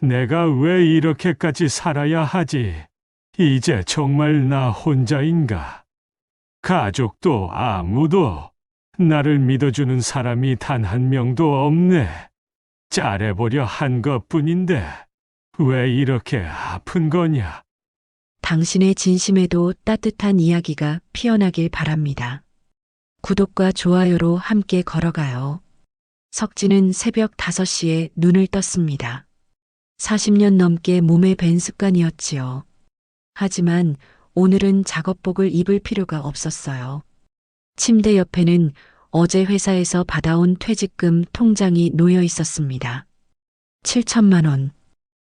내가 왜 이렇게까지 살아야 하지? 이제 정말 나 혼자인가? 가족도 아무도 나를 믿어주는 사람이 단 한 명도 없네. 잘해보려 한 것뿐인데 왜 이렇게 아픈 거냐? 당신의 진심에도 따뜻한 이야기가 피어나길 바랍니다. 구독과 좋아요로 함께 걸어가요. 석진은 새벽 5시에 눈을 떴습니다. 40년 넘게 몸에 밴 습관이었지요. 하지만 오늘은 작업복을 입을 필요가 없었어요. 침대 옆에는 어제 회사에서 받아온 퇴직금 통장이 놓여 있었습니다. 7천만 원.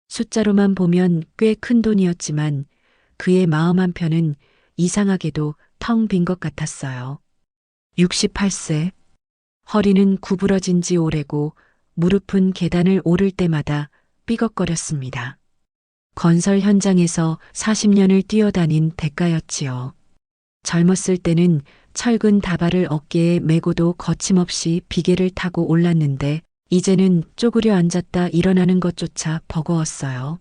숫자로만 보면 꽤 큰 돈이었지만 그의 마음 한편은 이상하게도 텅 빈 것 같았어요. 68세. 허리는 구부러진 지 오래고 무릎은 계단을 오를 때마다 삐걱거렸습니다. 건설 현장에서 40년을 뛰어다닌 대가였지요. 젊었을 때는 철근 다발을 어깨에 메고도 거침없이 비계를 타고 올랐는데 이제는 쪼그려 앉았다 일어나는 것조차 버거웠어요.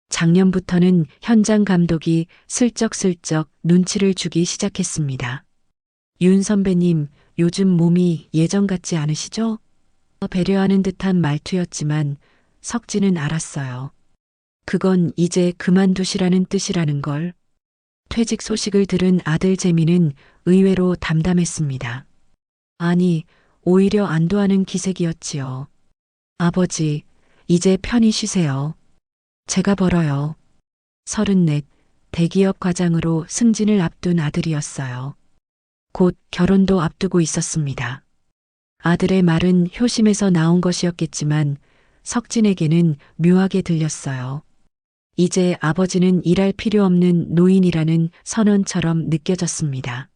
작년부터는 현장 감독이 슬쩍슬쩍 눈치를 주기 시작했습니다. 윤 선배님, 요즘 몸이 예전 같지 않으시죠? 배려하는 듯한 말투였지만 석진은 알았어요. 그건 이제 그만두시라는 뜻이라는 걸. 퇴직 소식을 들은 아들 재민은 의외로 담담했습니다. 아니, 오히려 안도하는 기색이었지요. 아버지, 이제 편히 쉬세요. 제가 벌어요. 34, 대기업 과장으로 승진을 앞둔 아들이었어요. 곧 결혼도 앞두고 있었습니다. 아들의 말은 효심에서 나온 것이었겠지만 석진에게는 묘하게 들렸어요. 이제 아버지는 일할 필요 없는 노인이라는 선언처럼 느껴졌습니다.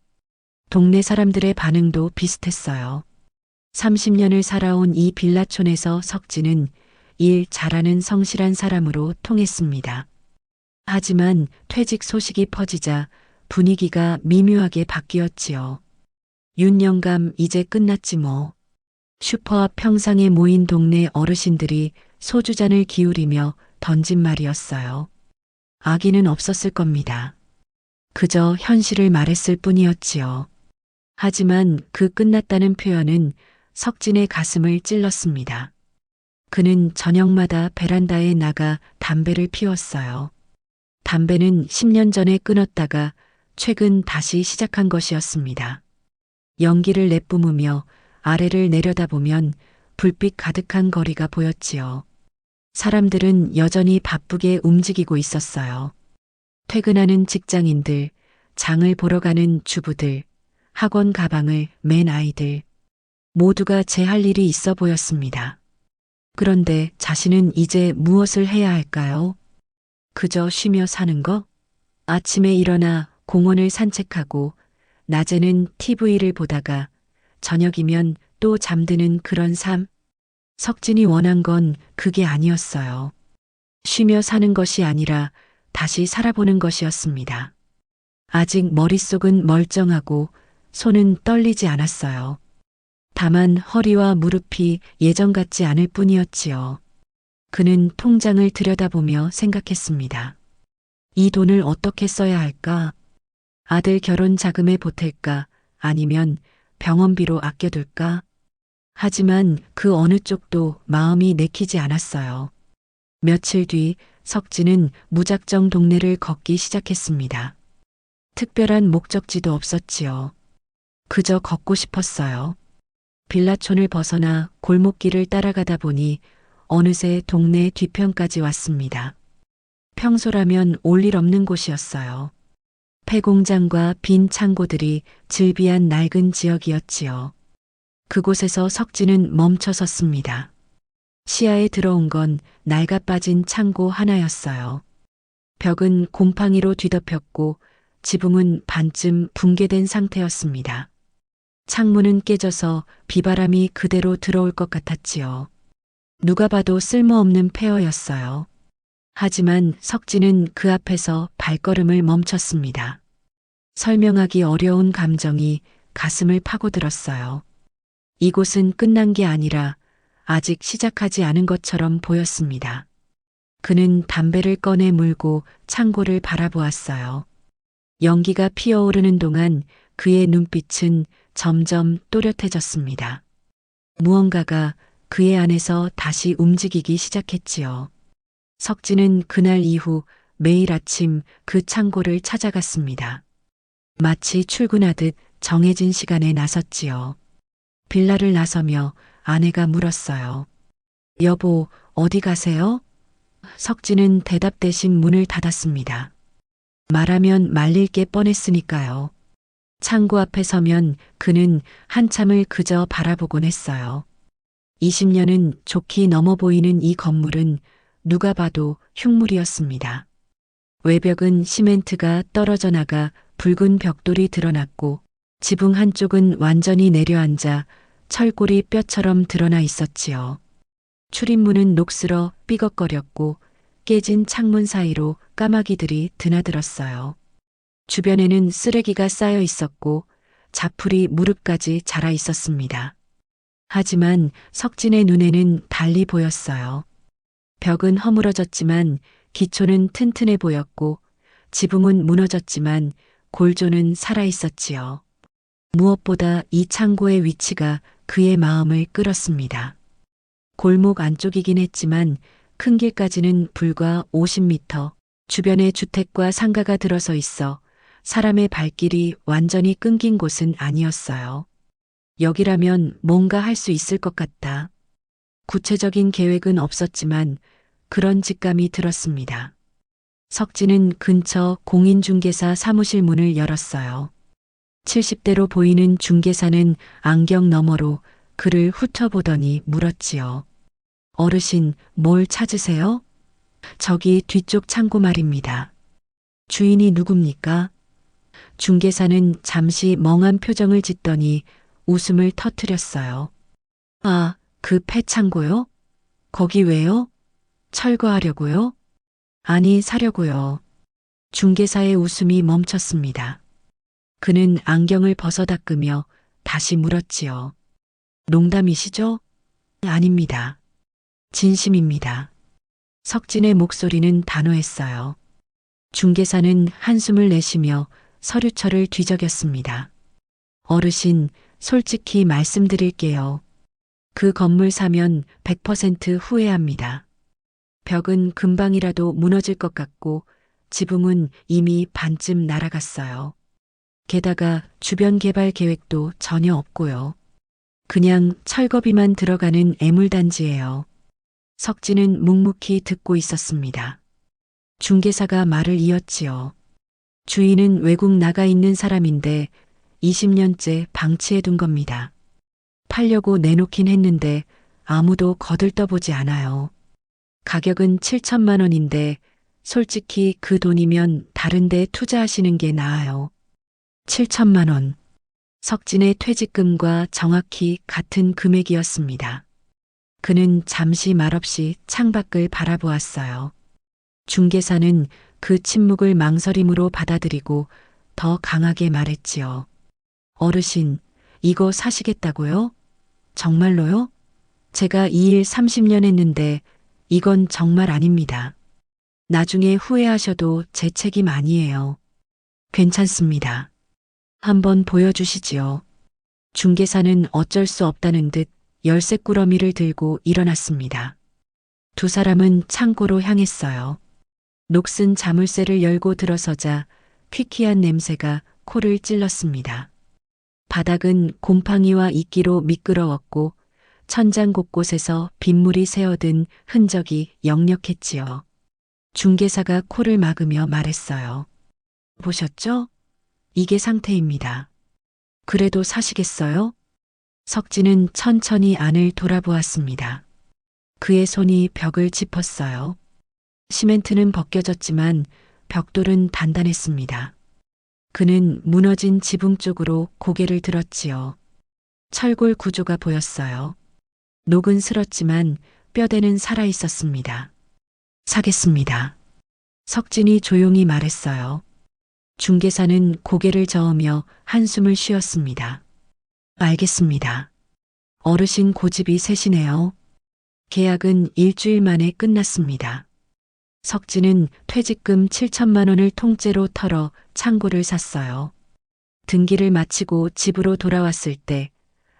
동네 사람들의 반응도 비슷했어요. 30년을 살아온 이 빌라촌에서 석진은 일 잘하는 성실한 사람으로 통했습니다. 하지만 퇴직 소식이 퍼지자 분위기가 미묘하게 바뀌었지요. 윤 영감 이제 끝났지 뭐. 슈퍼 앞 평상에 모인 동네 어르신들이 소주잔을 기울이며 던진 말이었어요. 악의는 없었을 겁니다. 그저 현실을 말했을 뿐이었지요. 하지만 그 끝났다는 표현은 석진의 가슴을 찔렀습니다. 그는 저녁마다 베란다에 나가 담배를 피웠어요. 담배는 10년 전에 끊었다가 최근 다시 시작한 것이었습니다. 연기를 내뿜으며 아래를 내려다보면 불빛 가득한 거리가 보였지요. 사람들은 여전히 바쁘게 움직이고 있었어요. 퇴근하는 직장인들, 장을 보러 가는 주부들, 학원 가방을 맨 아이들, 모두가 제할 일이 있어 보였습니다. 그런데 자신은 이제 무엇을 해야 할까요? 그저 쉬며 사는 거? 아침에 일어나 공원을 산책하고 낮에는 TV를 보다가 저녁이면 또 잠드는 그런 삶? 석진이 원한 건 그게 아니었어요. 쉬며 사는 것이 아니라 다시 살아보는 것이었습니다. 아직 머릿속은 멀쩡하고 손은 떨리지 않았어요. 다만 허리와 무릎이 예전 같지 않을 뿐이었지요. 그는 통장을 들여다보며 생각했습니다. 이 돈을 어떻게 써야 할까? 아들 결혼 자금에 보탤까? 아니면 병원비로 아껴둘까? 하지만 그 어느 쪽도 마음이 내키지 않았어요. 며칠 뒤 석진은 무작정 동네를 걷기 시작했습니다. 특별한 목적지도 없었지요. 그저 걷고 싶었어요. 빌라촌을 벗어나 골목길을 따라가다 보니 어느새 동네 뒤편까지 왔습니다. 평소라면 올 일 없는 곳이었어요. 폐공장과 빈 창고들이 즐비한 낡은 지역이었지요. 그곳에서 석진은 멈춰 섰습니다. 시야에 들어온 건 낡아 빠진 창고 하나였어요. 벽은 곰팡이로 뒤덮였고 지붕은 반쯤 붕괴된 상태였습니다. 창문은 깨져서 비바람이 그대로 들어올 것 같았지요. 누가 봐도 쓸모없는 폐허였어요. 하지만 석진은 그 앞에서 발걸음을 멈췄습니다. 설명하기 어려운 감정이 가슴을 파고들었어요. 이곳은 끝난 게 아니라 아직 시작하지 않은 것처럼 보였습니다. 그는 담배를 꺼내 물고 창고를 바라보았어요. 연기가 피어오르는 동안 그의 눈빛은 점점 또렷해졌습니다. 무언가가 그의 안에서 다시 움직이기 시작했지요. 석진은 그날 이후 매일 아침 그 창고를 찾아갔습니다. 마치 출근하듯 정해진 시간에 나섰지요. 빌라를 나서며 아내가 물었어요. 여보, 어디 가세요? 석진은 대답 대신 문을 닫았습니다. 말하면 말릴 게 뻔했으니까요. 창고 앞에 서면 그는 한참을 그저 바라보곤 했어요. 20년은 좋게 넘어 보이는 이 건물은 누가 봐도 흉물이었습니다. 외벽은 시멘트가 떨어져 나가 붉은 벽돌이 드러났고 지붕 한쪽은 완전히 내려앉아 철골이 뼈처럼 드러나 있었지요. 출입문은 녹슬어 삐걱거렸고 깨진 창문 사이로 까마귀들이 드나들었어요. 주변에는 쓰레기가 쌓여 있었고 자풀이 무릎까지 자라 있었습니다. 하지만 석진의 눈에는 달리 보였어요. 벽은 허물어졌지만 기초는 튼튼해 보였고 지붕은 무너졌지만 골조는 살아 있었지요. 무엇보다 이 창고의 위치가 그의 마음을 끌었습니다. 골목 안쪽이긴 했지만 큰 길까지는 불과 50m, 주변에 주택과 상가가 들어서 있어 사람의 발길이 완전히 끊긴 곳은 아니었어요. 여기라면 뭔가 할 수 있을 것 같다. 구체적인 계획은 없었지만 그런 직감이 들었습니다. 석진은 근처 공인중개사 사무실 문을 열었어요. 70대로 보이는 중개사는 안경 너머로 그를 훑어보더니 물었지요. 어르신, 뭘 찾으세요? 저기 뒤쪽 창고 말입니다. 주인이 누굽니까? 중개사는 잠시 멍한 표정을 짓더니 웃음을 터뜨렸어요. 아, 그 폐창고요? 거기 왜요? 철거하려고요? 아니, 사려고요. 중개사의 웃음이 멈췄습니다. 그는 안경을 벗어 닦으며 다시 물었지요. 농담이시죠? 아닙니다. 진심입니다. 석진의 목소리는 단호했어요. 중개사는 한숨을 내쉬며 서류철을 뒤적였습니다. 어르신, 솔직히 말씀드릴게요. 그 건물 사면 100% 후회합니다. 벽은 금방이라도 무너질 것 같고 지붕은 이미 반쯤 날아갔어요. 게다가 주변 개발 계획도 전혀 없고요. 그냥 철거비만 들어가는 애물단지예요. 석진은 묵묵히 듣고 있었습니다. 중개사가 말을 이었지요. 주인은 외국 나가 있는 사람인데 20년째 방치해둔 겁니다. 팔려고 내놓긴 했는데 아무도 거들떠보지 않아요. 가격은 7천만 원인데 솔직히 그 돈이면 다른 데 투자하시는 게 나아요. 7천만 원. 석진의 퇴직금과 정확히 같은 금액이었습니다. 그는 잠시 말없이 창밖을 바라보았어요. 중개사는 그 침묵을 망설임으로 받아들이고 더 강하게 말했지요. 어르신, 이거 사시겠다고요? 정말로요? 제가 이 일 30년 했는데 이건 정말 아닙니다. 나중에 후회하셔도 제 책임 아니에요. 괜찮습니다. 한번 보여주시지요. 중개사는 어쩔 수 없다는 듯 열쇠꾸러미를 들고 일어났습니다. 두 사람은 창고로 향했어요. 녹슨 자물쇠를 열고 들어서자 퀴퀴한 냄새가 코를 찔렀습니다. 바닥은 곰팡이와 이끼로 미끄러웠고 천장 곳곳에서 빗물이 새어든 흔적이 역력했지요. 중개사가 코를 막으며 말했어요. 보셨죠? 이게 상태입니다. 그래도 사시겠어요? 석진은 천천히 안을 돌아보았습니다. 그의 손이 벽을 짚었어요. 시멘트는 벗겨졌지만 벽돌은 단단했습니다. 그는 무너진 지붕 쪽으로 고개를 들었지요. 철골 구조가 보였어요. 녹은 슬었지만 뼈대는 살아 있었습니다. 사겠습니다. 석진이 조용히 말했어요. 중개사는 고개를 저으며 한숨을 쉬었습니다. 알겠습니다. 어르신 고집이 세시네요. 계약은 일주일 만에 끝났습니다. 석진은 퇴직금 7천만 원을 통째로 털어 창고를 샀어요. 등기를 마치고 집으로 돌아왔을 때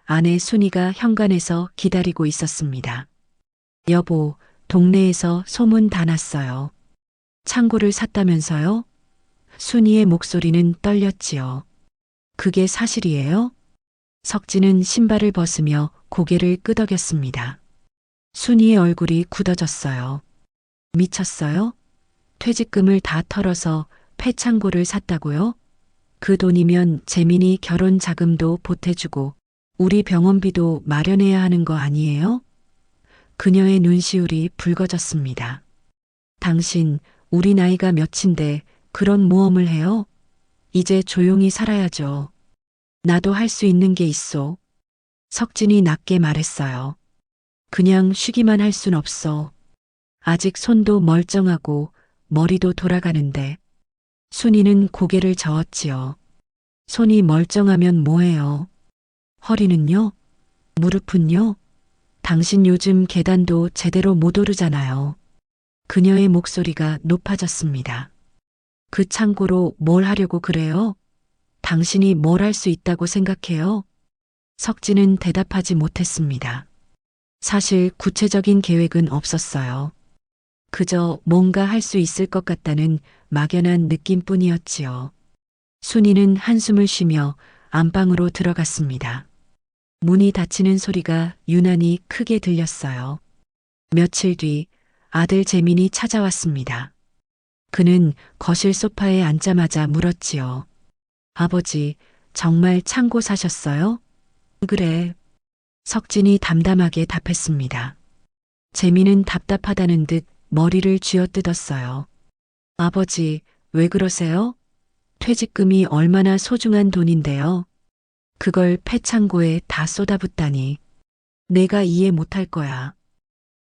아내 순이가 현관에서 기다리고 있었습니다. 여보, 동네에서 소문 다 났어요. 창고를 샀다면서요? 순이의 목소리는 떨렸지요. 그게 사실이에요? 석진은 신발을 벗으며 고개를 끄덕였습니다. 순이의 얼굴이 굳어졌어요. 미쳤어요? 퇴직금을 다 털어서 폐창고를 샀다고요? 그 돈이면 재민이 결혼 자금도 보태주고 우리 병원비도 마련해야 하는 거 아니에요? 그녀의 눈시울이 붉어졌습니다. 당신, 우리 나이가 몇인데 그런 모험을 해요? 이제 조용히 살아야죠. 나도 할 수 있는 게 있어. 석진이 낮게 말했어요. 그냥 쉬기만 할 순 없어. 아직 손도 멀쩡하고 머리도 돌아가는데. 순이는 고개를 저었지요. 손이 멀쩡하면 뭐해요? 허리는요? 무릎은요? 당신 요즘 계단도 제대로 못 오르잖아요. 그녀의 목소리가 높아졌습니다. 그 창고로 뭘 하려고 그래요? 당신이 뭘 할 수 있다고 생각해요? 석진은 대답하지 못했습니다. 사실 구체적인 계획은 없었어요. 그저 뭔가 할 수 있을 것 같다는 막연한 느낌뿐이었지요. 순이는 한숨을 쉬며 안방으로 들어갔습니다. 문이 닫히는 소리가 유난히 크게 들렸어요. 며칠 뒤 아들 재민이 찾아왔습니다. 그는 거실 소파에 앉자마자 물었지요. 아버지, 정말 창고 사셨어요? 그래. 석진이 담담하게 답했습니다. 재민은 답답하다는 듯 머리를 쥐어뜯었어요. 아버지, 왜 그러세요? 퇴직금이 얼마나 소중한 돈인데요. 그걸 폐창고에 다 쏟아붓다니. 내가 이해 못할 거야.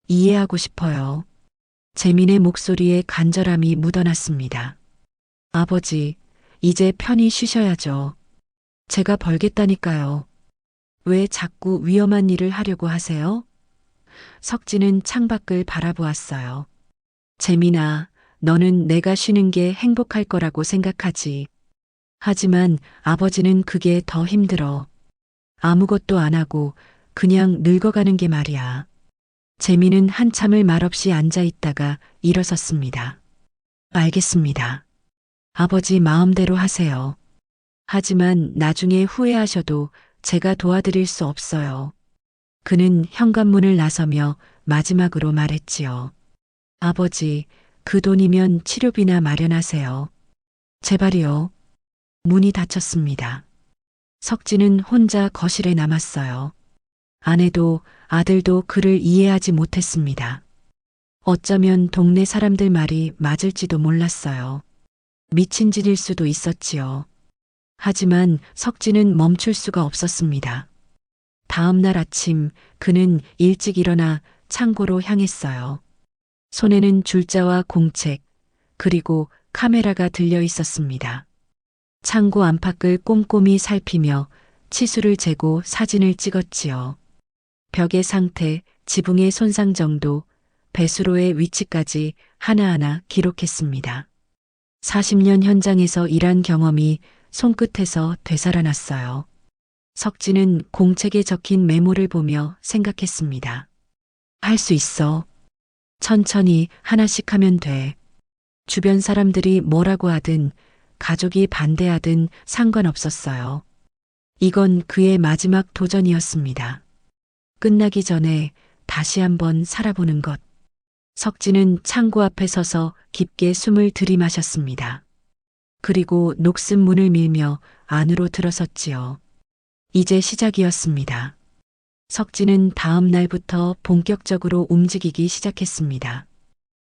이해하고 싶어요. 재민의 목소리에 간절함이 묻어났습니다. 아버지, 이제 편히 쉬셔야죠. 제가 벌겠다니까요. 왜 자꾸 위험한 일을 하려고 하세요? 석진은 창밖을 바라보았어요. 재민아, 너는 내가 쉬는 게 행복할 거라고 생각하지. 하지만 아버지는 그게 더 힘들어. 아무것도 안 하고 그냥 늙어가는 게 말이야. 재민은 한참을 말없이 앉아 있다가 일어섰습니다. 알겠습니다. 아버지 마음대로 하세요. 하지만 나중에 후회하셔도 제가 도와드릴 수 없어요. 그는 현관문을 나서며 마지막으로 말했지요. 아버지, 그 돈이면 치료비나 마련하세요. 제발이요. 문이 닫혔습니다. 석진은 혼자 거실에 남았어요. 아내도 아들도 그를 이해하지 못했습니다. 어쩌면 동네 사람들 말이 맞을지도 몰랐어요. 미친 짓일 수도 있었지요. 하지만 석진은 멈출 수가 없었습니다. 다음 날 아침 그는 일찍 일어나 창고로 향했어요. 손에는 줄자와 공책, 그리고 카메라가 들려 있었습니다. 창고 안팎을 꼼꼼히 살피며 치수를 재고 사진을 찍었지요. 벽의 상태, 지붕의 손상 정도, 배수로의 위치까지 하나하나 기록했습니다. 40년 현장에서 일한 경험이 손끝에서 되살아났어요. 석진은 공책에 적힌 메모를 보며 생각했습니다. 할 수 있어. 천천히 하나씩 하면 돼. 주변 사람들이 뭐라고 하든 가족이 반대하든 상관없었어요. 이건 그의 마지막 도전이었습니다. 끝나기 전에 다시 한번 살아보는 것. 석진은 창고 앞에 서서 깊게 숨을 들이마셨습니다. 그리고 녹슨 문을 밀며 안으로 들어섰지요. 이제 시작이었습니다. 석진은 다음 날부터 본격적으로 움직이기 시작했습니다.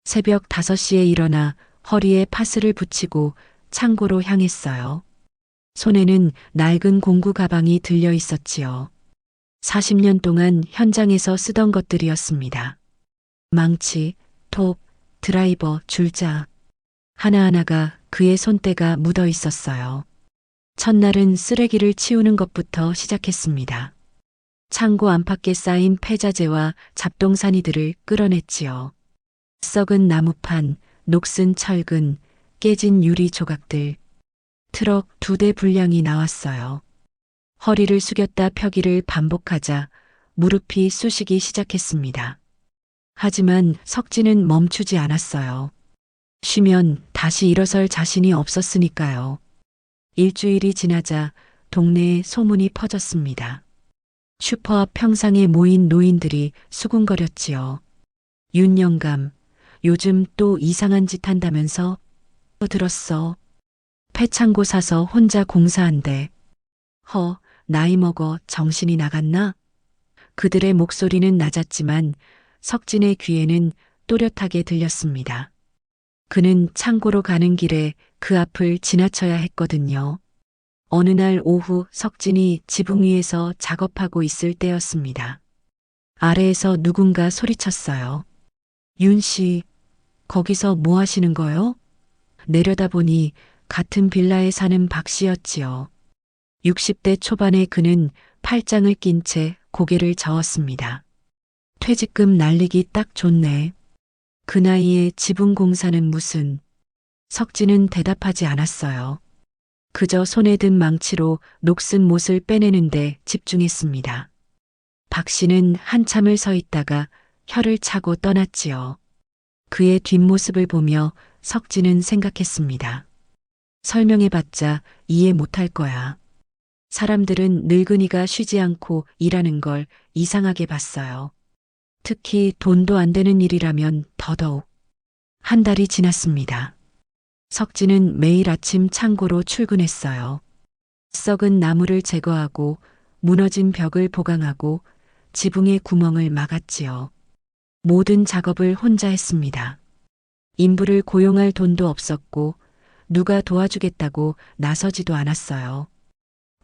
새벽 5시에 일어나 허리에 파스를 붙이고 창고로 향했어요. 손에는 낡은 공구 가방이 들려 있었지요. 40년 동안 현장에서 쓰던 것들이었습니다. 망치, 톱, 드라이버, 줄자. 하나하나가 그의 손때가 묻어 있었어요. 첫날은 쓰레기를 치우는 것부터 시작했습니다. 창고 안팎에 쌓인 폐자재와 잡동사니들을 끌어냈지요. 썩은 나무판, 녹슨 철근, 깨진 유리 조각들, 트럭 2대 분량이 나왔어요. 허리를 숙였다 펴기를 반복하자 무릎이 쑤시기 시작했습니다. 하지만 석진은 멈추지 않았어요. 쉬면 다시 일어설 자신이 없었으니까요. 일주일이 지나자 동네에 소문이 퍼졌습니다. 슈퍼 앞 평상에 모인 노인들이 수군거렸지요. 윤 영감, 요즘 또 이상한 짓 한다면서? 들었어. 폐창고 사서 혼자 공사한대. 나이 먹어 정신이 나갔나? 그들의 목소리는 낮았지만 석진의 귀에는 또렷하게 들렸습니다. 그는 창고로 가는 길에 그 앞을 지나쳐야 했거든요. 어느 날 오후 석진이 지붕 위에서 작업하고 있을 때였습니다. 아래에서 누군가 소리쳤어요. 윤 씨, 거기서 뭐 하시는 거요? 내려다보니 같은 빌라에 사는 박 씨였지요. 60대 초반의 그는 팔짱을 낀 채 고개를 저었습니다. 퇴직금 날리기 딱 좋네. 그 나이에 지붕 공사는 무슨. 석진은 대답하지 않았어요. 그저 손에 든 망치로 녹슨 못을 빼내는데 집중했습니다. 박 씨는 한참을 서 있다가 혀를 차고 떠났지요. 그의 뒷모습을 보며 석진은 생각했습니다. 설명해봤자 이해 못할 거야. 사람들은 늙은이가 쉬지 않고 일하는 걸 이상하게 봤어요. 특히 돈도 안 되는 일이라면 더더욱. 한 달이 지났습니다. 석진은 매일 아침 창고로 출근했어요. 썩은 나무를 제거하고 무너진 벽을 보강하고 지붕의 구멍을 막았지요. 모든 작업을 혼자 했습니다. 인부를 고용할 돈도 없었고 누가 도와주겠다고 나서지도 않았어요.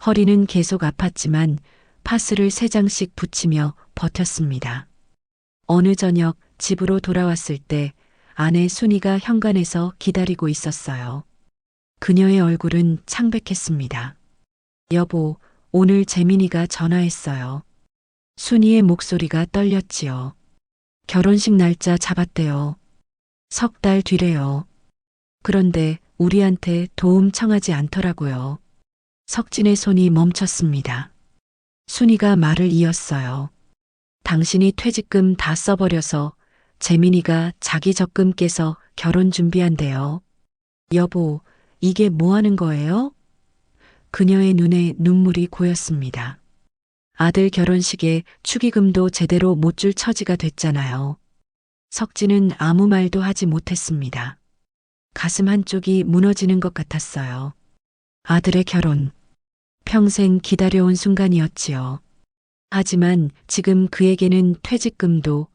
허리는 계속 아팠지만 파스를 3장씩 붙이며 버텼습니다. 어느 저녁 집으로 돌아왔을 때 아내 순이가 현관에서 기다리고 있었어요. 그녀의 얼굴은 창백했습니다. 여보, 오늘 재민이가 전화했어요. 순이의 목소리가 떨렸지요. 결혼식 날짜 잡았대요. 3달 뒤래요. 그런데 우리한테 도움 청하지 않더라고요. 석진의 손이 멈췄습니다. 순이가 말을 이었어요. 당신이 퇴직금 다 써버려서 재민이가 자기 적금 깨서 결혼 준비한대요. 여보, 이게 뭐 하는 거예요? 그녀의 눈에 눈물이 고였습니다. 아들 결혼식에 축의금도 제대로 못 줄 처지가 됐잖아요. 석진은 아무 말도 하지 못했습니다. 가슴 한쪽이 무너지는 것 같았어요. 아들의 결혼. 평생 기다려온 순간이었지요. 하지만 지금 그에게는 퇴직금도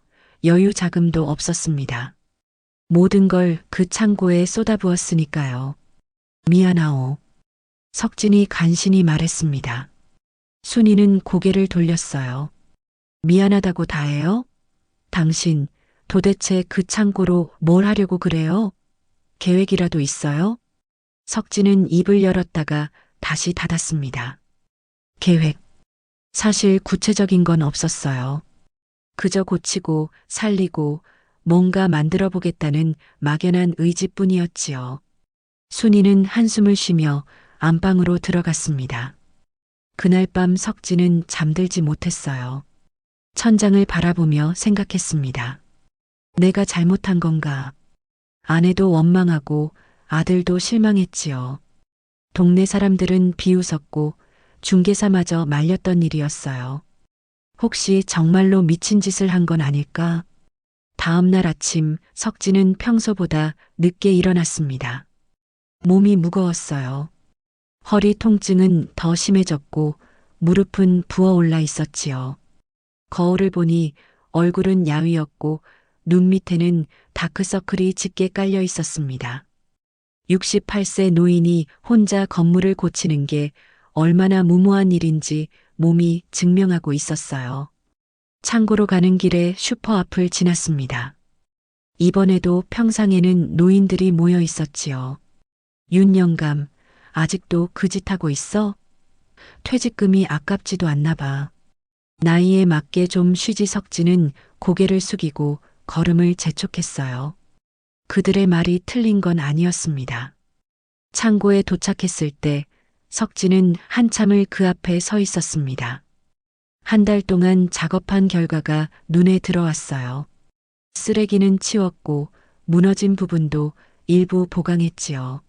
여유 자금도 없었습니다. 모든 걸 그 창고에 쏟아부었으니까요. 미안하오. 석진이 간신히 말했습니다. 순이는 고개를 돌렸어요. 미안하다고 다해요? 당신 도대체 그 창고로 뭘 하려고 그래요? 계획이라도 있어요? 석진은 입을 열었다가 다시 닫았습니다. 계획. 사실 구체적인 건 없었어요. 그저 고치고 살리고 뭔가 만들어 보겠다는 막연한 의지뿐이었지요. 순이는 한숨을 쉬며 안방으로 들어갔습니다. 그날 밤 석진은 잠들지 못했어요. 천장을 바라보며 생각했습니다. 내가 잘못한 건가? 아내도 원망하고 아들도 실망했지요. 동네 사람들은 비웃었고 중개사마저 말렸던 일이었어요. 혹시 정말로 미친 짓을 한 건 아닐까? 다음 날 아침 석진은 평소보다 늦게 일어났습니다. 몸이 무거웠어요. 허리 통증은 더 심해졌고 무릎은 부어올라 있었지요. 거울을 보니 얼굴은 야위었고 눈 밑에는 다크서클이 짙게 깔려 있었습니다. 68세 노인이 혼자 건물을 고치는 게 얼마나 무모한 일인지 몸이 증명하고 있었어요. 창고로 가는 길에 슈퍼 앞을 지났습니다. 이번에도 평상에는 노인들이 모여 있었지요. 윤 영감, 아직도 그 짓 하고 있어? 퇴직금이 아깝지도 않나 봐. 나이에 맞게 좀 쉬지. 석진은 고개를 숙이고 걸음을 재촉했어요. 그들의 말이 틀린 건 아니었습니다. 창고에 도착했을 때 석진은 한참을 그 앞에 서 있었습니다. 한 달 동안 작업한 결과가 눈에 들어왔어요. 쓰레기는 치웠고 무너진 부분도 일부 보강했지요.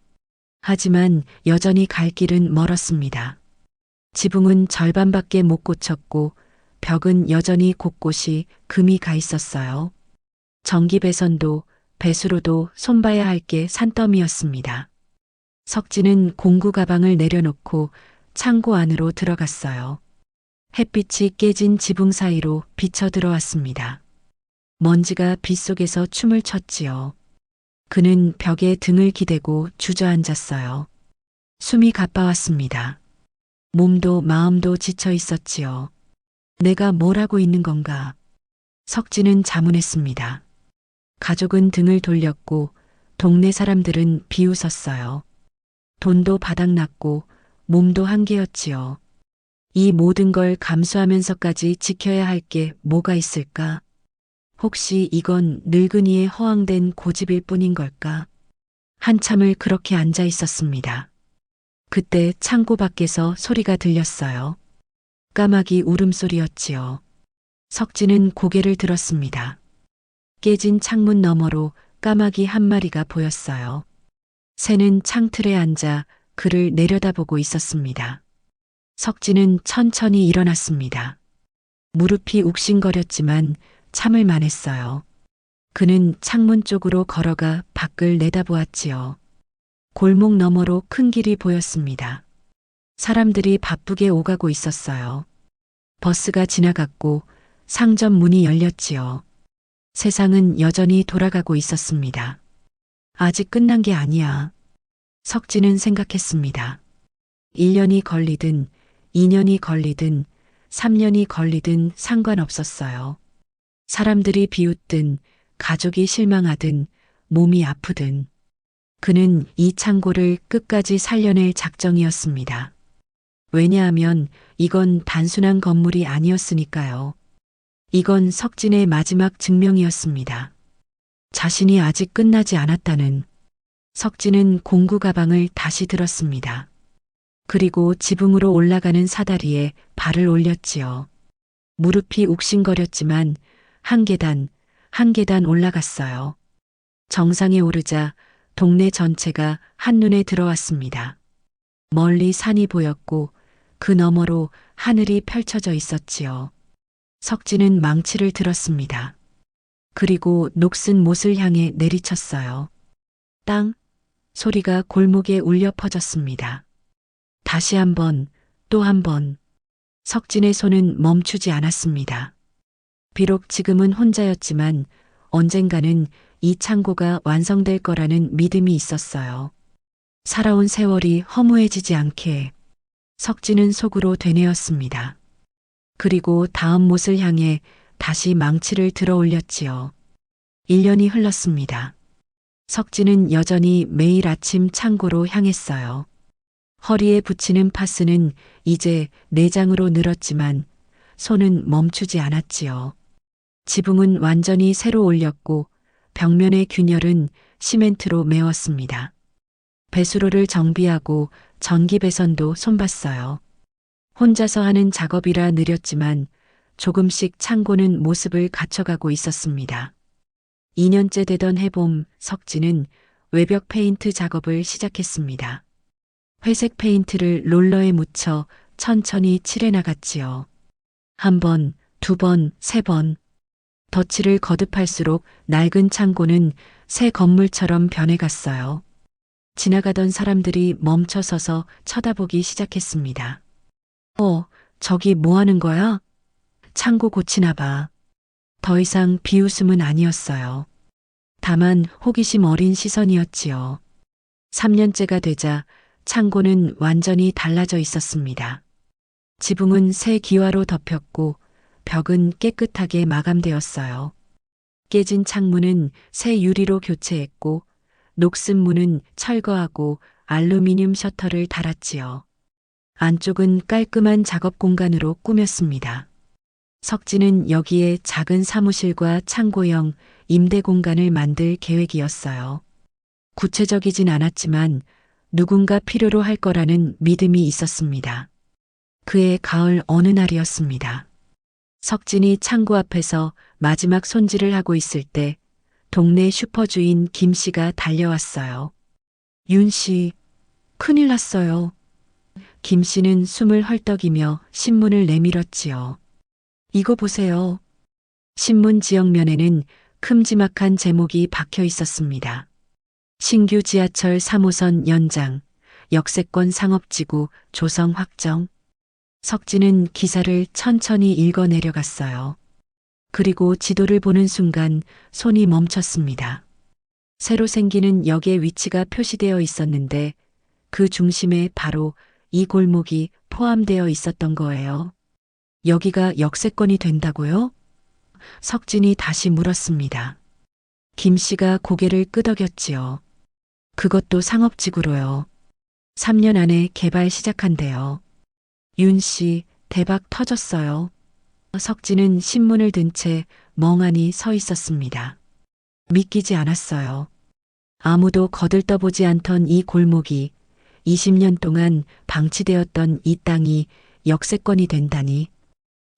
하지만 여전히 갈 길은 멀었습니다. 지붕은 절반밖에 못 고쳤고 벽은 여전히 곳곳이 금이 가 있었어요. 전기 배선도 배수로도 손봐야 할 게 산더미였습니다. 석진은 공구 가방을 내려놓고 창고 안으로 들어갔어요. 햇빛이 깨진 지붕 사이로 비쳐 들어왔습니다. 먼지가 빗속에서 춤을 췄지요. 그는 벽에 등을 기대고 주저앉았어요. 숨이 가빠왔습니다. 몸도 마음도 지쳐 있었지요. 내가 뭘 하고 있는 건가? 석진은 자문했습니다. 가족은 등을 돌렸고 동네 사람들은 비웃었어요. 돈도 바닥났고 몸도 한계였지요. 이 모든 걸 감수하면서까지 지켜야 할 게 뭐가 있을까? 혹시 이건 늙은이의 허황된 고집일 뿐인 걸까? 한참을 그렇게 앉아 있었습니다. 그때 창고 밖에서 소리가 들렸어요. 까마귀 울음소리였지요. 석진은 고개를 들었습니다. 깨진 창문 너머로 까마귀 한 마리가 보였어요. 새는 창틀에 앉아 그를 내려다보고 있었습니다. 석진은 천천히 일어났습니다. 무릎이 욱신거렸지만 참을 만했어요. 그는 창문 쪽으로 걸어가 밖을 내다보았지요. 골목 너머로 큰 길이 보였습니다. 사람들이 바쁘게 오가고 있었어요. 버스가 지나갔고 상점 문이 열렸지요. 세상은 여전히 돌아가고 있었습니다. 아직 끝난 게 아니야. 석진은 생각했습니다. 1년이 걸리든 2년이 걸리든 3년이 걸리든 상관없었어요. 사람들이 비웃든 가족이 실망하든 몸이 아프든 그는 이 창고를 끝까지 살려낼 작정이었습니다. 왜냐하면 이건 단순한 건물이 아니었으니까요. 이건 석진의 마지막 증명이었습니다. 자신이 아직 끝나지 않았다는. 석진은 공구 가방을 다시 들었습니다. 그리고 지붕으로 올라가는 사다리에 발을 올렸지요. 무릎이 욱신거렸지만 한 계단, 한 계단 올라갔어요. 정상에 오르자 동네 전체가 한눈에 들어왔습니다. 멀리 산이 보였고 그 너머로 하늘이 펼쳐져 있었지요. 석진은 망치를 들었습니다. 그리고 녹슨 못을 향해 내리쳤어요. 땅! 소리가 골목에 울려 퍼졌습니다. 다시 한 번, 또 한 번. 석진의 손은 멈추지 않았습니다. 비록 지금은 혼자였지만 언젠가는 이 창고가 완성될 거라는 믿음이 있었어요. 살아온 세월이 허무해지지 않게. 석진은 속으로 되뇌었습니다. 그리고 다음 못을 향해 다시 망치를 들어 올렸지요. 1년이 흘렀습니다. 석진은 여전히 매일 아침 창고로 향했어요. 허리에 붙이는 파스는 이제 내장으로 늘었지만 손은 멈추지 않았지요. 지붕은 완전히 새로 올렸고 벽면의 균열은 시멘트로 메웠습니다. 배수로를 정비하고 전기 배선도 손봤어요. 혼자서 하는 작업이라 느렸지만 조금씩 창고는 모습을 갖춰가고 있었습니다. 2년째 되던 해봄 석진은 외벽 페인트 작업을 시작했습니다. 회색 페인트를 롤러에 묻혀 천천히 칠해 나갔지요. 한 번, 두 번, 세 번. 덧칠을 거듭할수록 낡은 창고는 새 건물처럼 변해갔어요. 지나가던 사람들이 멈춰서서 쳐다보기 시작했습니다. 저기 뭐 하는 거야? 창고 고치나 봐. 더 이상 비웃음은 아니었어요. 다만 호기심 어린 시선이었지요. 3년째가 되자 창고는 완전히 달라져 있었습니다. 지붕은 새 기와로 덮였고 벽은 깨끗하게 마감되었어요. 깨진 창문은 새 유리로 교체했고 녹슨 문은 철거하고 알루미늄 셔터를 달았지요. 안쪽은 깔끔한 작업 공간으로 꾸몄습니다. 석진은 여기에 작은 사무실과 창고형 임대 공간을 만들 계획이었어요. 구체적이진 않았지만 누군가 필요로 할 거라는 믿음이 있었습니다. 그해 가을 어느 날이었습니다. 석진이 창고 앞에서 마지막 손질을 하고 있을 때 동네 슈퍼주인 김 씨가 달려왔어요. 윤 씨, 큰일 났어요. 김 씨는 숨을 헐떡이며 신문을 내밀었지요. 이거 보세요. 신문 지역면에는 큼지막한 제목이 박혀 있었습니다. 신규 지하철 3호선 연장, 역세권 상업지구 조성 확정. 석진은 기사를 천천히 읽어 내려갔어요. 그리고 지도를 보는 순간 손이 멈췄습니다. 새로 생기는 역의 위치가 표시되어 있었는데 그 중심에 바로 이 골목이 포함되어 있었던 거예요. 여기가 역세권이 된다고요? 석진이 다시 물었습니다. 김 씨가 고개를 끄덕였지요. 그것도 상업지구로요. 3년 안에 개발 시작한대요. 윤 씨, 대박 터졌어요. 석진은 신문을 든 채 멍하니 서 있었습니다. 믿기지 않았어요. 아무도 거들떠보지 않던 이 골목이 20년 동안 방치되었던 이 땅이 역세권이 된다니.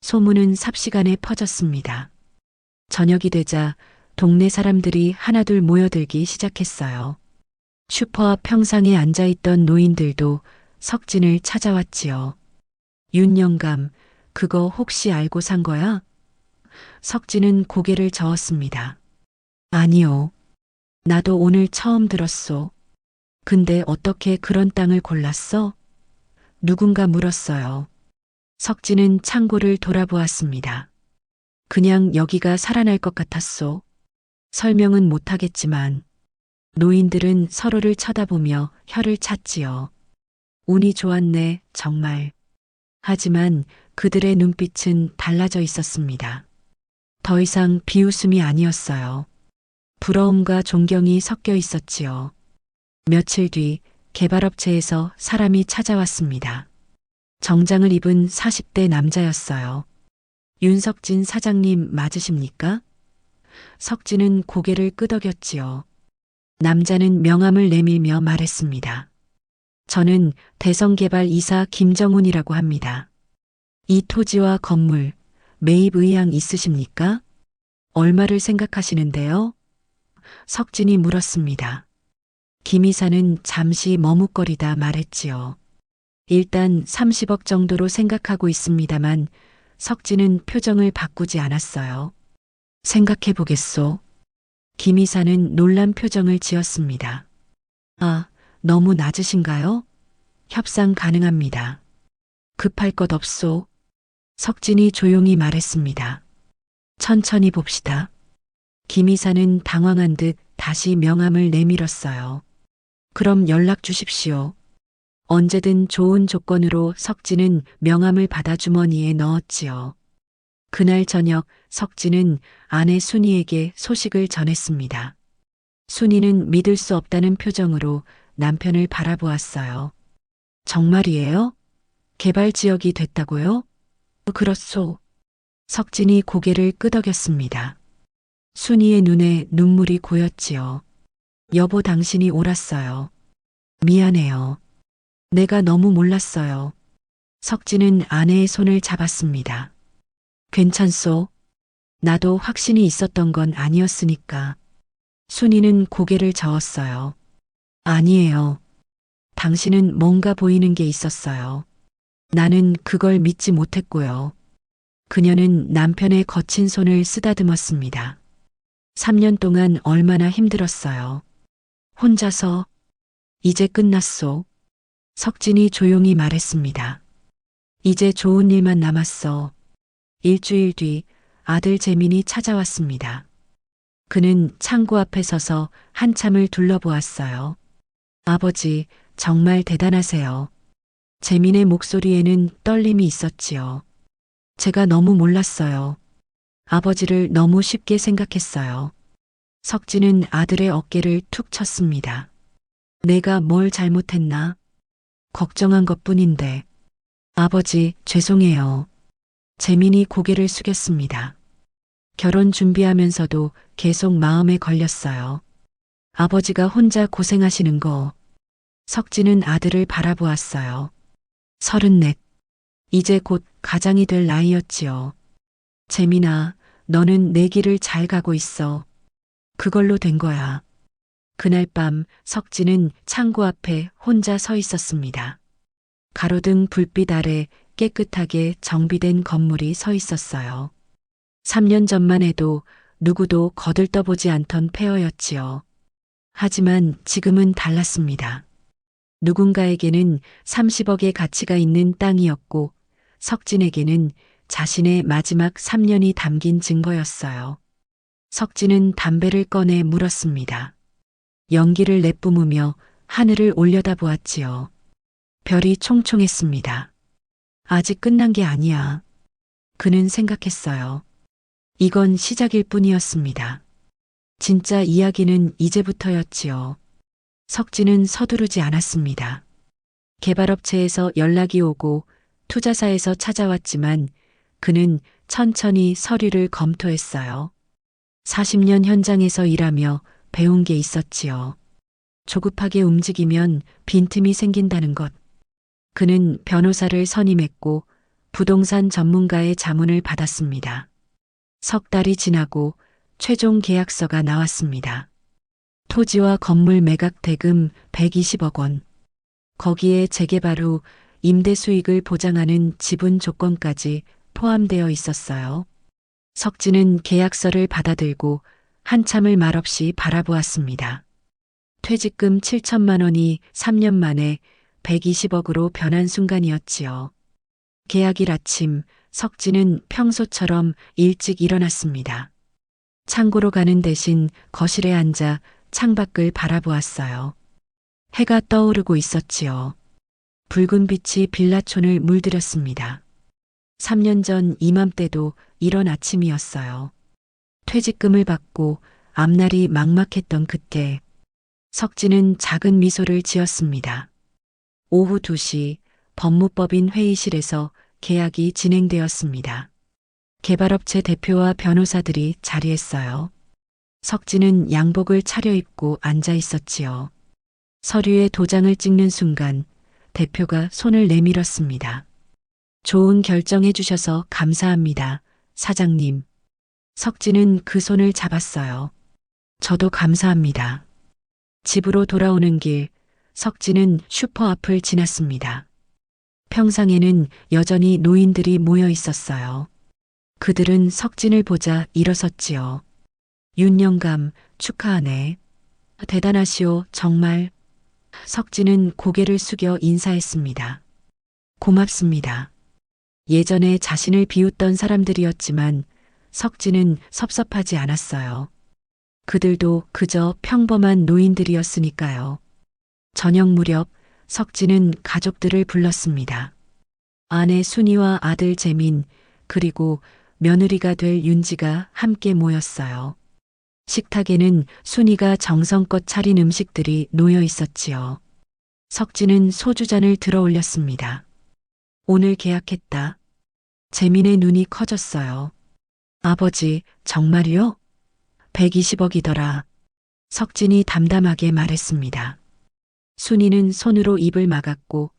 소문은 삽시간에 퍼졌습니다. 저녁이 되자 동네 사람들이 하나둘 모여들기 시작했어요. 슈퍼 앞 평상에 앉아있던 노인들도 석진을 찾아왔지요. 윤 영감, 그거 혹시 알고 산 거야? 석진은 고개를 저었습니다. 아니요. 나도 오늘 처음 들었소. 근데 어떻게 그런 땅을 골랐어? 누군가 물었어요. 석진은 창고를 돌아보았습니다. 그냥 여기가 살아날 것 같았소. 설명은 못하겠지만 노인들은 서로를 쳐다보며 혀를 찼지요. 운이 좋았네, 정말. 하지만 그들의 눈빛은 달라져 있었습니다. 더 이상 비웃음이 아니었어요. 부러움과 존경이 섞여 있었지요. 며칠 뒤 개발업체에서 사람이 찾아왔습니다. 정장을 입은 40대 남자였어요. 윤석진 사장님 맞으십니까? 석진은 고개를 끄덕였지요. 남자는 명함을 내밀며 말했습니다. 저는 대성개발이사 김정훈이라고 합니다. 이 토지와 건물 매입 의향 있으십니까? 얼마를 생각하시는데요? 석진이 물었습니다. 김 이사는 잠시 머뭇거리다 말했지요. 일단 30억 정도로 생각하고 있습니다만 석진은 표정을 바꾸지 않았어요. 생각해 보겠소. 김 이사는 놀란 표정을 지었습니다. 아, 너무 낮으신가요? 협상 가능합니다. 급할 것 없소. 석진이 조용히 말했습니다. 천천히 봅시다. 김 이사는 당황한 듯 다시 명함을 내밀었어요. 그럼 연락 주십시오. 언제든 좋은 조건으로 석진은 명함을 받아 주머니에 넣었지요. 그날 저녁 석진은 아내 순이에게 소식을 전했습니다. 순이는 믿을 수 없다는 표정으로 남편을 바라보았어요. 정말이에요? 개발 지역이 됐다고요? 그렇소. 석진이 고개를 끄덕였습니다. 순이의 눈에 눈물이 고였지요. 여보, 당신이 옳았어요. 미안해요. 내가 너무 몰랐어요. 석진은 아내의 손을 잡았습니다. 괜찮소. 나도 확신이 있었던 건 아니었으니까. 순이는 고개를 저었어요. 아니에요. 당신은 뭔가 보이는 게 있었어요. 나는 그걸 믿지 못했고요. 그녀는 남편의 거친 손을 쓰다듬었습니다. 3년 동안 얼마나 힘들었어요. 혼자서. 이제 끝났소. 석진이 조용히 말했습니다. 이제 좋은 일만 남았어. 일주일 뒤 아들 재민이 찾아왔습니다. 그는 창고 앞에 서서 한참을 둘러보았어요. 아버지, 정말 대단하세요. 재민의 목소리에는 떨림이 있었지요. 제가 너무 몰랐어요. 아버지를 너무 쉽게 생각했어요. 석진은 아들의 어깨를 툭 쳤습니다. 내가 뭘 잘못했나? 걱정한 것뿐인데. 아버지, 죄송해요. 재민이 고개를 숙였습니다. 결혼 준비하면서도 계속 마음에 걸렸어요. 아버지가 혼자 고생하시는 거. 석진은 아들을 바라보았어요. 34. 이제 곧 가장이 될 나이였지요. 재민아, 너는 내 길을 잘 가고 있어. 그걸로 된 거야. 그날 밤 석진은 창고 앞에 혼자 서 있었습니다. 가로등 불빛 아래 깨끗하게 정비된 건물이 서 있었어요. 3년 전만 해도 누구도 거들떠보지 않던 폐허였지요. 하지만 지금은 달랐습니다. 누군가에게는 30억의 가치가 있는 땅이었고 석진에게는 자신의 마지막 3년이 담긴 증거였어요. 석진은 담배를 꺼내 물었습니다. 연기를 내뿜으며 하늘을 올려다보았지요. 별이 총총했습니다. 아직 끝난 게 아니야. 그는 생각했어요. 이건 시작일 뿐이었습니다. 진짜 이야기는 이제부터였지요. 석진은 서두르지 않았습니다. 개발업체에서 연락이 오고 투자사에서 찾아왔지만 그는 천천히 서류를 검토했어요. 40년 현장에서 일하며 배운 게 있었지요. 조급하게 움직이면 빈틈이 생긴다는 것. 그는 변호사를 선임했고 부동산 전문가의 자문을 받았습니다. 석 달이 지나고 최종 계약서가 나왔습니다. 토지와 건물 매각 대금 120억 원. 거기에 재개발 후 임대 수익을 보장하는 지분 조건까지 포함되어 있었어요. 석진은 계약서를 받아들고 한참을 말없이 바라보았습니다. 퇴직금 7천만 원이 3년 만에 120억으로 변한 순간이었지요. 계약일 아침, 석진은 평소처럼 일찍 일어났습니다. 창고로 가는 대신 거실에 앉아 창밖을 바라보았어요. 해가 떠오르고 있었지요. 붉은 빛이 빌라촌을 물들였습니다. 3년 전 이맘때도 이런 아침이었어요. 퇴직금을 받고 앞날이 막막했던 그때 석진은 작은 미소를 지었습니다. 오후 2시 법무법인 회의실에서 계약이 진행되었습니다. 개발업체 대표와 변호사들이 자리했어요. 석진은 양복을 차려입고 앉아 있었지요. 서류에 도장을 찍는 순간 대표가 손을 내밀었습니다. 좋은 결정해 주셔서 감사합니다, 사장님. 석진은 그 손을 잡았어요. 저도 감사합니다. 집으로 돌아오는 길, 석진은 슈퍼 앞을 지났습니다. 평상에는 여전히 노인들이 모여 있었어요. 그들은 석진을 보자 일어섰지요. 윤영감, 축하하네. 대단하시오, 정말. 석진은 고개를 숙여 인사했습니다. 고맙습니다. 예전에 자신을 비웃던 사람들이었지만 석진은 섭섭하지 않았어요. 그들도 그저 평범한 노인들이었으니까요. 저녁 무렵 석진은 가족들을 불렀습니다. 아내 순이와 아들 재민, 그리고 며느리가 될 윤지가 함께 모였어요. 식탁에는 순이가 정성껏 차린 음식들이 놓여 있었지요. 석진은 소주잔을 들어 올렸습니다. 오늘 계약했다. 재민의 눈이 커졌어요. 아버지, 정말이요? 120억이더라. 석진이 담담하게 말했습니다. 순이는 손으로 입을 막았고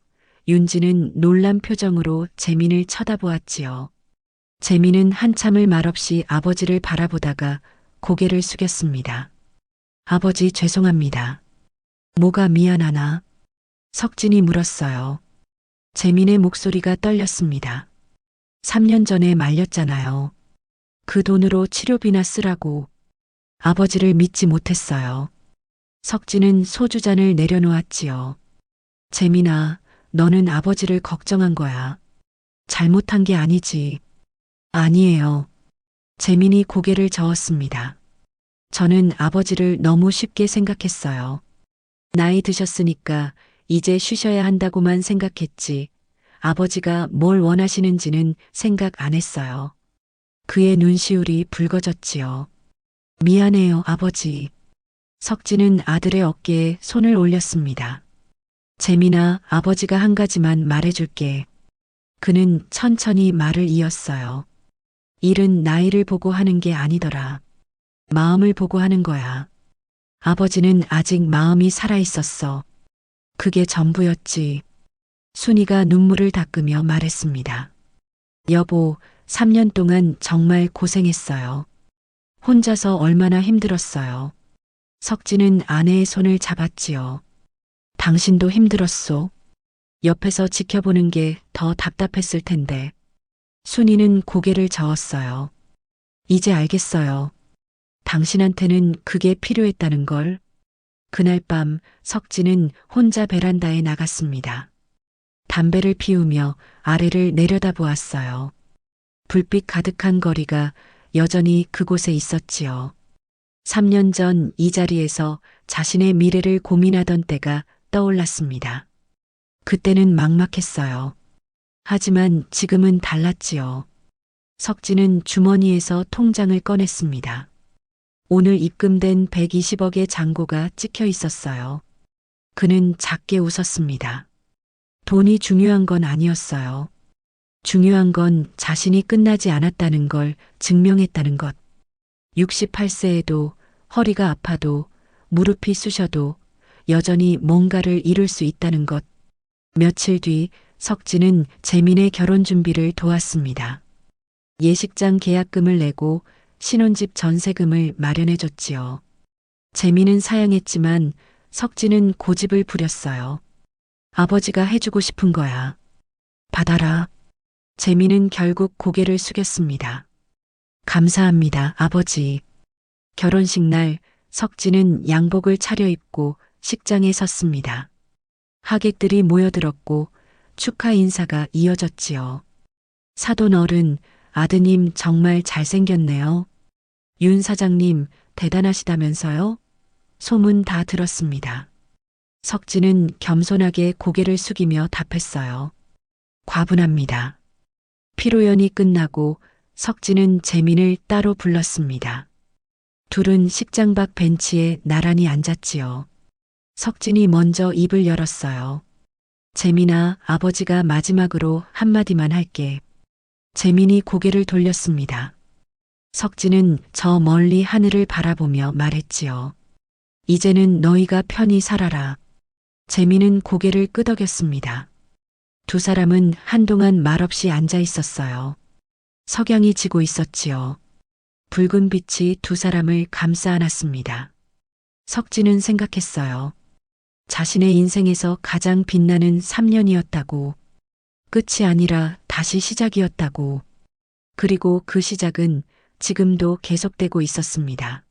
윤지는 놀란 표정으로 재민을 쳐다보았지요. 재민은 한참을 말없이 아버지를 바라보다가 고개를 숙였습니다. 아버지 죄송합니다. 뭐가 미안하나? 석진이 물었어요. 재민의 목소리가 떨렸습니다. 3년 전에 말렸잖아요. 그 돈으로 치료비나 쓰라고. 아버지를 믿지 못했어요. 석진은 소주잔을 내려놓았지요. 재민아, 너는 아버지를 걱정한 거야. 잘못한 게 아니지. 아니에요. 재민이 고개를 저었습니다. 저는 아버지를 너무 쉽게 생각했어요. 나이 드셨으니까 이제 쉬셔야 한다고만 생각했지. 아버지가 뭘 원하시는지는 생각 안 했어요. 그의 눈시울이 붉어졌지요. 미안해요, 아버지. 석진은 아들의 어깨에 손을 올렸습니다. 재민아, 아버지가 한 가지만 말해줄게. 그는 천천히 말을 이었어요. 일은 나이를 보고 하는 게 아니더라. 마음을 보고 하는 거야. 아버지는 아직 마음이 살아 있었어. 그게 전부였지. 순이가 눈물을 닦으며 말했습니다. 여보, 3년 동안 정말 고생했어요. 혼자서 얼마나 힘들었어요. 석진은 아내의 손을 잡았지요. 당신도 힘들었소. 옆에서 지켜보는 게 더 답답했을 텐데. 순이는 고개를 저었어요. 이제 알겠어요. 당신한테는 그게 필요했다는 걸. 그날 밤 석진은 혼자 베란다에 나갔습니다. 담배를 피우며 아래를 내려다보았어요. 불빛 가득한 거리가 여전히 그곳에 있었지요. 3년 전 이 자리에서 자신의 미래를 고민하던 때가 떠올랐습니다. 그때는 막막했어요. 하지만 지금은 달랐지요. 석진은 주머니에서 통장을 꺼냈습니다. 오늘 입금된 120억의 잔고가 찍혀 있었어요. 그는 작게 웃었습니다. 돈이 중요한 건 아니었어요. 중요한 건 자신이 끝나지 않았다는 걸 증명했다는 것. 68세에도 허리가 아파도 무릎이 쑤셔도 여전히 뭔가를 이룰 수 있다는 것. 며칠 뒤 석진은 재민의 결혼 준비를 도왔습니다. 예식장 계약금을 내고 신혼집 전세금을 마련해줬지요. 재민은 사양했지만 석진은 고집을 부렸어요. 아버지가 해주고 싶은 거야. 받아라. 재민은 결국 고개를 숙였습니다. 감사합니다, 아버지. 결혼식 날 석진은 양복을 차려입고 식장에 섰습니다. 하객들이 모여들었고 축하 인사가 이어졌지요. 사돈 어른, 아드님 정말 잘생겼네요. 윤 사장님 대단하시다면서요? 소문 다 들었습니다. 석진은 겸손하게 고개를 숙이며 답했어요. 과분합니다. 피로연이 끝나고 석진은 재민을 따로 불렀습니다. 둘은 식장 밖 벤치에 나란히 앉았지요. 석진이 먼저 입을 열었어요. 재민아, 아버지가 마지막으로 한마디만 할게. 재민이 고개를 돌렸습니다. 석진은 저 멀리 하늘을 바라보며 말했지요. 이제는 너희가 편히 살아라. 재민은 고개를 끄덕였습니다. 두 사람은 한동안 말없이 앉아 있었어요. 석양이 지고 있었지요. 붉은 빛이 두 사람을 감싸 안았습니다. 석진은 생각했어요. 자신의 인생에서 가장 빛나는 3년이었다고. 끝이 아니라 다시 시작이었다고. 그리고 그 시작은 지금도 계속되고 있었습니다.